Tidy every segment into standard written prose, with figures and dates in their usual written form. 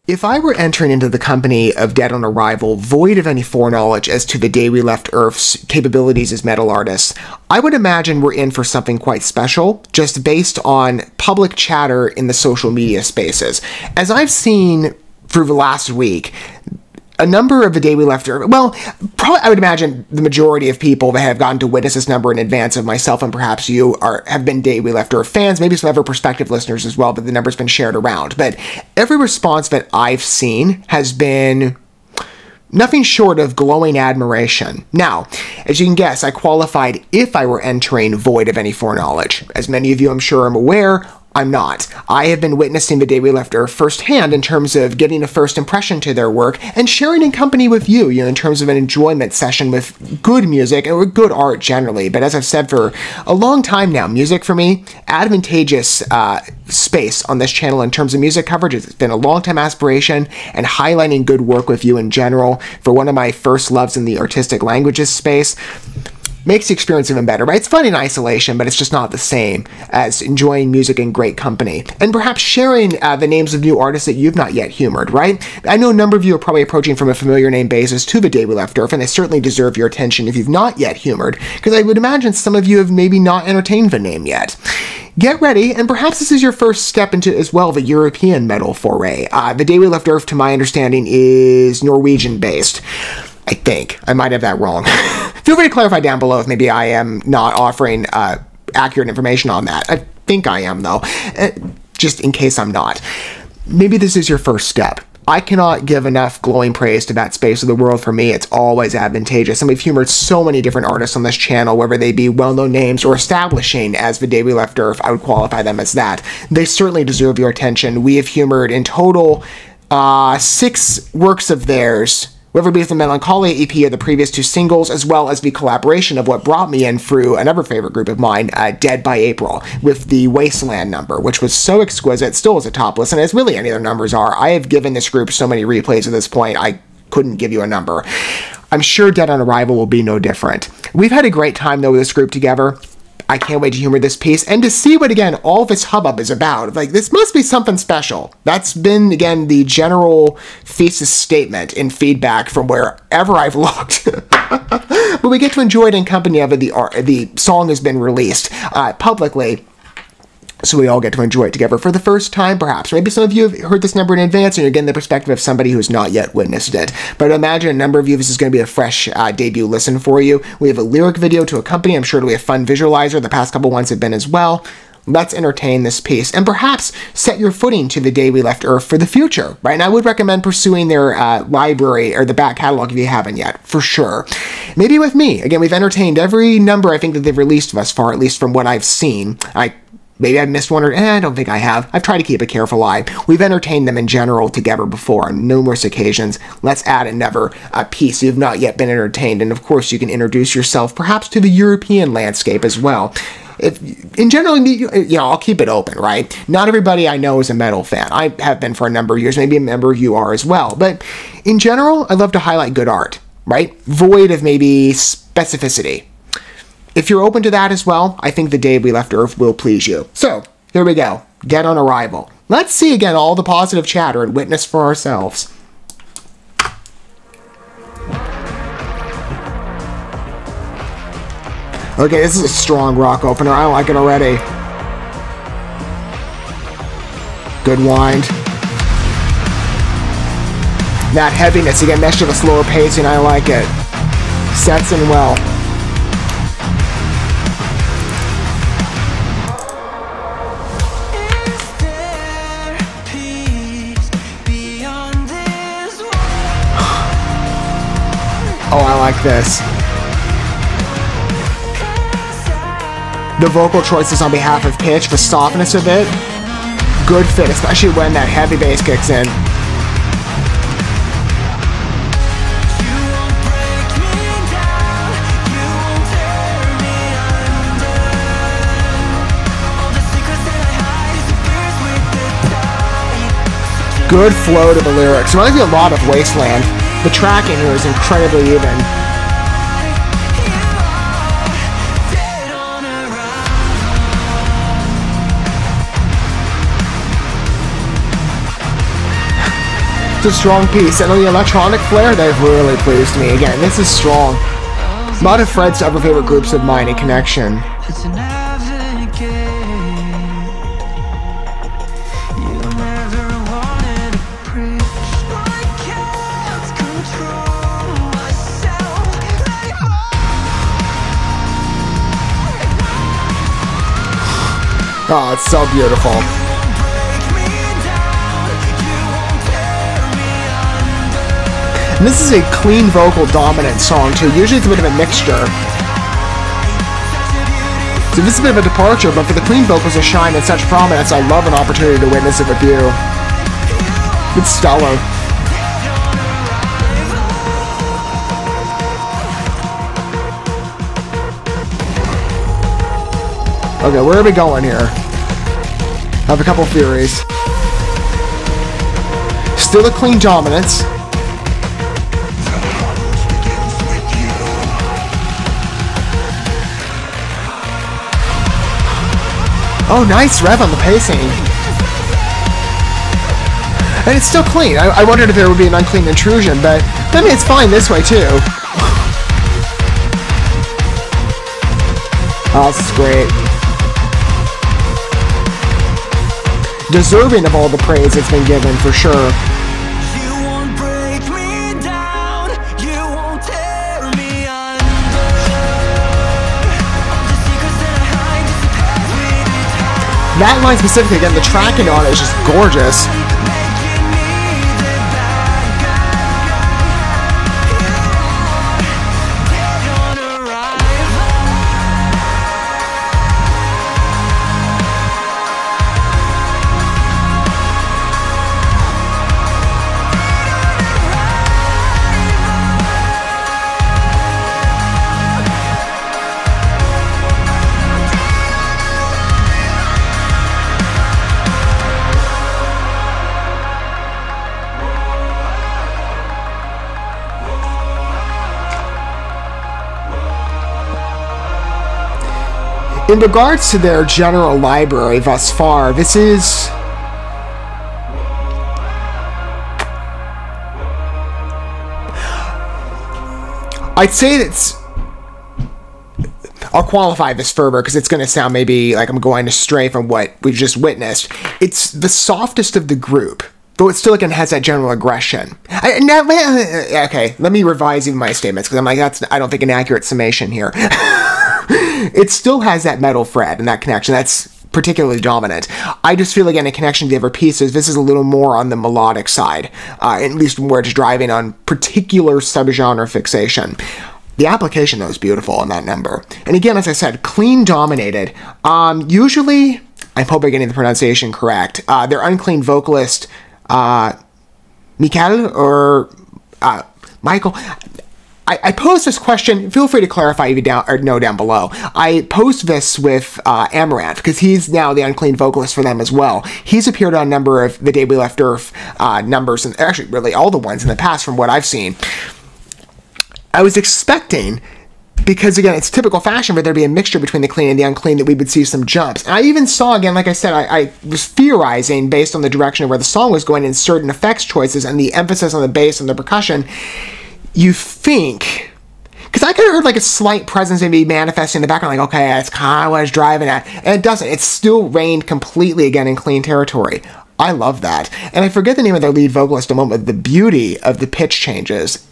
If I were entering into the company of Dead on Arrival, void of any foreknowledge as to the day we left Earth's capabilities as metal artists, I would imagine we're in for something quite special, just based on public chatter in the social media spaces. As I've seen through the last week, a number of the day we left Earth, well, probably I would imagine the majority of people that have gotten to witness this number in advance of myself and perhaps you have been day we left Earth fans, maybe some other prospective listeners as well, but the number's been shared around. But every response that I've seen has been nothing short of glowing admiration. Now, as you can guess, I qualified if I were entering void of any foreknowledge. As many of you I'm sure are aware, I'm not. I have been witnessing the day we left Earth firsthand in terms of getting a first impression to their work and sharing in company with you, in terms of an enjoyment session with good music and with good art generally. But as I've said for a long time now, music for me, advantageous space on this channel in terms of music coverage. It's been a long-time aspiration, and highlighting good work with you in general for one of my first loves in the artistic languages space makes the experience even better, right? It's fun in isolation, but it's just not the same as enjoying music in great company. And perhaps sharing the names of new artists that you've not yet humored, right? I know a number of you are probably approaching from a familiar name basis to the day we left Earth, and they certainly deserve your attention if you've not yet humored, because I would imagine some of you have maybe not entertained the name yet. Get ready, and perhaps this is your first step into, as well, the European metal foray. The day we left Earth, to my understanding, is Norwegian-based. I think. I might have that wrong. Feel free to clarify down below if maybe I am not offering accurate information on that. I think I am, though, just in case I'm not. Maybe this is your first step. I cannot give enough glowing praise to that space of the world. For me, it's always advantageous. And we've humored so many different artists on this channel, whether they be well-known names or establishing as the day we left Earth. I would qualify them as that. They certainly deserve your attention. We have humored in total 6 works of theirs, whether it be the Melancholia EP or the previous 2 singles, as well as the collaboration of what brought me in through another favorite group of mine, Dead by April, with the Wasteland number, which was so exquisite, still is a top listen, as really any of their numbers are. I have given this group so many replays at this point, I couldn't give you a number. I'm sure Dead on Arrival will be no different. We've had a great time, though, with this group together. I can't wait to humor this piece and to see what, again, all this hubbub is about. Like, this must be something special. That's been, again, the general thesis statement in feedback from wherever I've looked. But we get to enjoy it in company of it. The song has been released publicly, so we all get to enjoy it together for the first time, perhaps. Maybe some of you have heard this number in advance, and you're getting the perspective of somebody who's not yet witnessed it. But I imagine a number of you, this is going to be a fresh debut listen for you. We have a lyric video to accompany. I'm sure it'll be a fun visualizer. The past couple ones have been as well. Let's entertain this piece, and perhaps set your footing to the day we left Earth for the future, right? And I would recommend pursuing their library or the back catalog if you haven't yet, for sure. Maybe with me. Again, we've entertained every number I think that they've released thus far, at least from what I've seen. Maybe I've missed one, or I don't think I have. I've tried to keep a careful eye. We've entertained them in general together before on numerous occasions. Let's add another piece you've not yet been entertained, and of course you can introduce yourself perhaps to the European landscape as well. In general, I'll keep it open, right? Not everybody I know is a metal fan. I have been for a number of years. Maybe a member of you are as well. But in general, I love to highlight good art, right? Void of maybe specificity. If you're open to that as well, I think the day we left Earth will please you. So, here we go. Dead on Arrival. Let's see again all the positive chatter and witness for ourselves. Okay, this is a strong rock opener. I don't like it already. Good wind. That heaviness again meshed with a slower pace, and I like it. Sets in well. Oh, I like this. The vocal choices on behalf of pitch, the softness of it, good fit, especially when that heavy bass kicks in. Good flow to the lyrics. Reminds me a lot of Wasteland. The tracking here is incredibly even. It's a strong piece, and on the electronic flair, they've really pleased me. Again, this is strong. A lot of Fred's other favorite groups of mine in Connection. Oh, it's so beautiful. And this is a clean vocal dominant song too. Usually it's a bit of a mixture. So this is a bit of a departure, but for the clean vocals to shine in such prominence, I love an opportunity to witness it with you. It's stellar. Okay, where are we going here? I have a couple theories. Still a clean dominance. Oh, nice rev on the pacing. And it's still clean. I wondered if there would be an unclean intrusion, but I mean, it's fine this way too. Oh, this is great. Deserving of all the praise it's been given, for sure. That line specifically, again, the tracking on it is just gorgeous. In regards to their general library thus far, this is... I'd say it's... I'll qualify this further because it's going to sound maybe like I'm going astray from what we've just witnessed. It's the softest of the group, though it still again has that general aggression. Okay, let me revise even my statements because I'm like, that's, I don't think, an accurate summation here. It still has that metal Fred and that connection. That's particularly dominant. I just feel, again, in connection to the other pieces, this is a little more on the melodic side, at least where it's driving on particular subgenre fixation. The application, though, is beautiful in that number. And again, as I said, clean dominated. Usually, I'm probably getting the pronunciation correct, their unclean vocalist, Mikael or Michael... I posed this question. Feel free to clarify if you know down below. I posed this with Amaranth because he's now the unclean vocalist for them as well. He's appeared on a number of The Day We Left Earth numbers, and actually really all the ones in the past from what I've seen. I was expecting, because again, it's typical fashion for there to be a mixture between the clean and the unclean, that we would see some jumps. And I even saw, again, like I said, I was theorizing based on the direction of where the song was going and certain effects choices and the emphasis on the bass and the percussion. You think, because I could have heard like a slight presence maybe manifesting in the background, like, okay, that's kind of what I was driving at, and it doesn't. It's still reigned completely again in clean territory. I love that. And I forget the name of their lead vocalist a moment, but the beauty of the pitch changes.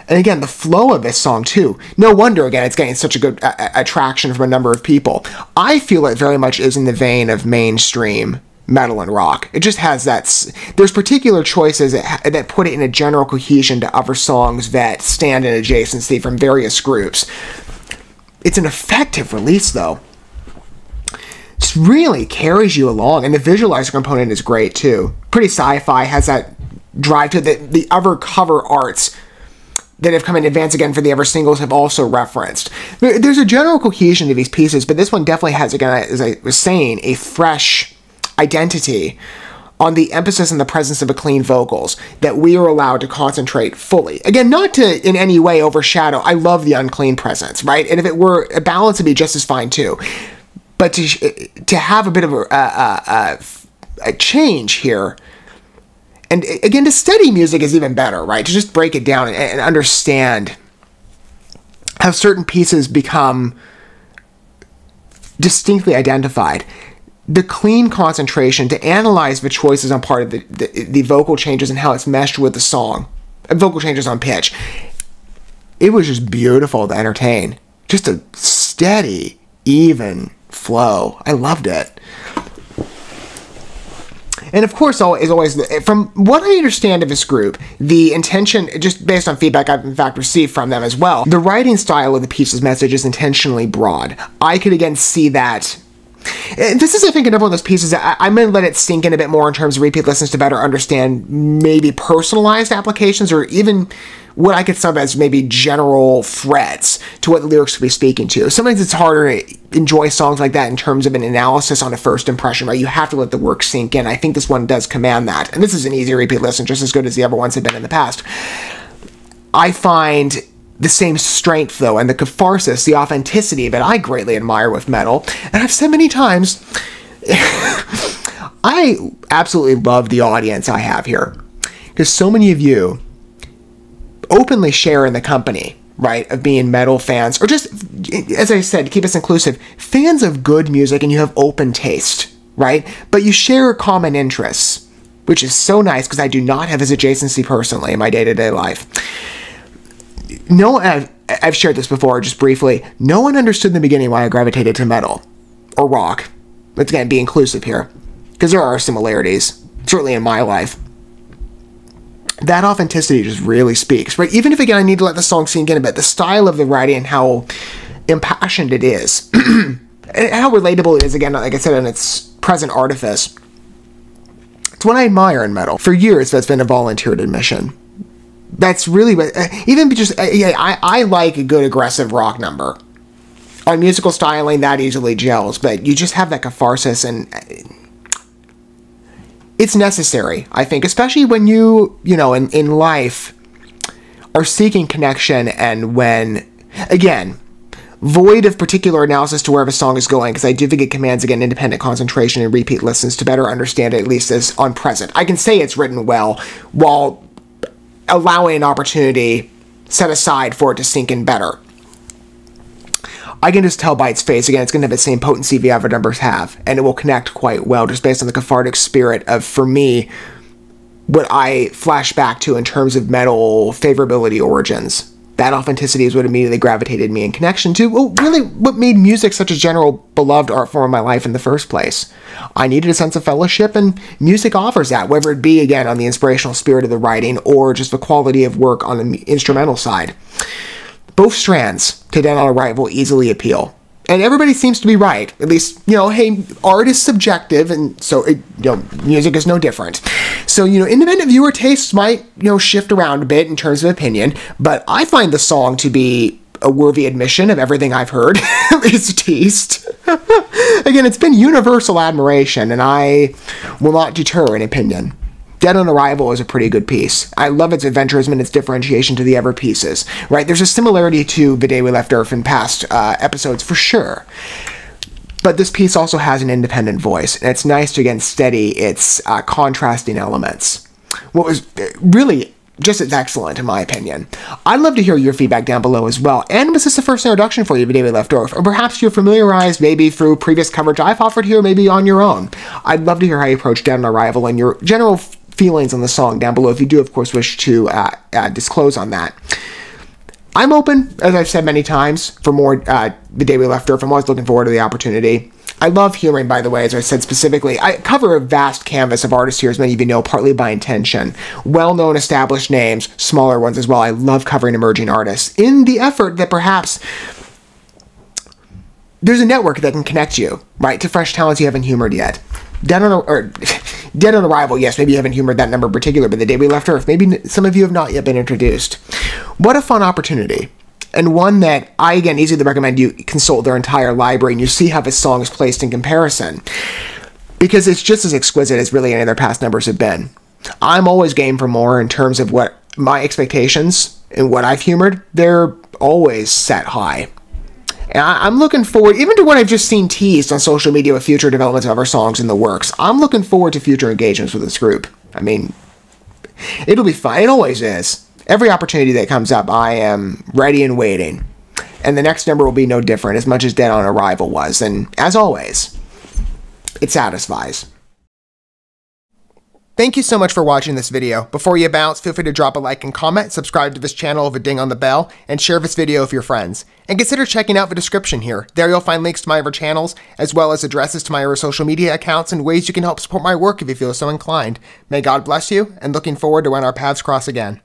And again, the flow of this song too. No wonder, again, it's getting such a good attraction from a number of people. I feel it very much is in the vein of mainstream metal and rock. It just has that... There's particular choices that put it in a general cohesion to other songs that stand in adjacency from various groups. It's an effective release, though. It really carries you along, and the visualizer component is great, too. Pretty sci-fi, has that drive to the other cover arts that have come in advance again for the other singles have also referenced. There's a general cohesion to these pieces, but this one definitely has, again, as I was saying, a fresh identity on the emphasis and the presence of the clean vocals that we are allowed to concentrate fully. Again, not to in any way overshadow, I love the unclean presence, right? And if it were a balance, it'd be just as fine too. But to have a bit of a change here And again, to study music is even better, right? To just break it down and understand how certain pieces become distinctly identified. The clean concentration to analyze the choices on part of the vocal changes and how it's meshed with the song. Vocal changes on pitch. It was just beautiful to entertain. Just a steady, even flow. I loved it. And of course, as always, from what I understand of this group, the intention, just based on feedback I've in fact received from them as well, the writing style of the piece's message is intentionally broad. I could again see that. This is, I think, another one of those pieces that I'm going to let it sink in a bit more in terms of repeat listens to better understand maybe personalized applications or even what I could sum as maybe general threads to what the lyrics could be speaking to. Sometimes it's harder to enjoy songs like that in terms of an analysis on a first impression, right? You have to let the work sink in. I think this one does command that. And this is an easy repeat listen, just as good as the other ones have been in the past. I find the same strength, though, and the catharsis, the authenticity that I greatly admire with metal. And I've said many times, I absolutely love the audience I have here. Because so many of you openly share in the company, right, of being metal fans, or just, as I said, keep us inclusive, fans of good music, and you have open taste, right? But you share common interests, which is so nice because I do not have this adjacency personally in my day-to-day life. No, I've shared this before, just briefly. No one understood in the beginning why I gravitated to metal or rock. Let's again be inclusive here, because there are similarities, certainly in my life. That authenticity just really speaks, right? Even if, again, I need to let the song sink in a bit, the style of the writing and how impassioned it is, and how relatable it is, again, like I said, in its present artifice. It's what I admire in metal. For years, that's been a volunteered admission. That's really what, even just, I like a good aggressive rock number. On musical styling, that easily gels, but you just have that catharsis, and it's necessary, I think, especially when you know, in life are seeking connection, and when, again, void of particular analysis to where the song is going, because I do think it commands, again, independent concentration and repeat listens to better understand it, at least as on present. I can say it's written well, while allowing an opportunity set aside for it to sink in better. I can just tell by its face, again, it's going to have the same potency the other numbers have, and it will connect quite well, just based on the cathartic spirit of, for me, what I flash back to in terms of metal favorability origins. That authenticity is what immediately gravitated me in connection to, well, really what made music such a general beloved art form in my life in the first place. I needed a sense of fellowship, and music offers that, whether it be, again, on the inspirational spirit of the writing or just the quality of work on the instrumental side. Both strands to Dead on Arrival easily appeal. And everybody seems to be right. At least, you know, hey, art is subjective, and so, music is no different. So, independent viewer tastes might, shift around a bit in terms of opinion, but I find the song to be a worthy admission of everything I've heard, at least taste. Again, it's been universal admiration, and I will not deter an opinion. Dead on Arrival is a pretty good piece. I love its adventurism and its differentiation to the other pieces, right? There's a similarity to The Day We Left Earth in past episodes, for sure. But this piece also has an independent voice, and it's nice to, again, steady its contrasting elements. What was really just as excellent, in my opinion. I'd love to hear your feedback down below as well. And was this the first introduction for you, The Day We Left Earth? Or perhaps you're familiarized maybe through previous coverage I've offered here, maybe on your own. I'd love to hear how you approach Dead on Arrival and your general feelings on the song down below, if you do, of course, wish to disclose on that. I'm open, as I've said many times, for more The Day We Left Earth. I'm always looking forward to the opportunity. I love humoring, by the way, as I said specifically. I cover a vast canvas of artists here, as many of you know, partly by intention. Well-known, established names, smaller ones as well. I love covering emerging artists in the effort that perhaps there's a network that can connect you, right, to fresh talents you haven't humored yet. Dead on Arrival, yes, maybe you haven't humored that number in particular, but The Day We Left Earth, maybe some of you have not yet been introduced. What a fun opportunity. And one that I, again, easily recommend you consult their entire library and you see how this song is placed in comparison. Because it's just as exquisite as really any of their past numbers have been. I'm always game for more in terms of what my expectations and what I've humored. They're always set high. And I'm looking forward, even to what I've just seen teased on social media with future developments of other songs in the works. I'm looking forward to future engagements with this group. I mean, It'll be fun. It always is. Every opportunity that comes up, I am ready and waiting. And the next number will be no different, as much as Dead on Arrival was. And as always, it satisfies. Thank you so much for watching this video. Before you bounce, feel free to drop a like and comment, subscribe to this channel with a ding on the bell, and share this video with your friends. And consider checking out the description here. There you'll find links to my other channels, as well as addresses to my other social media accounts and ways you can help support my work if you feel so inclined. May God bless you, and looking forward to when our paths cross again.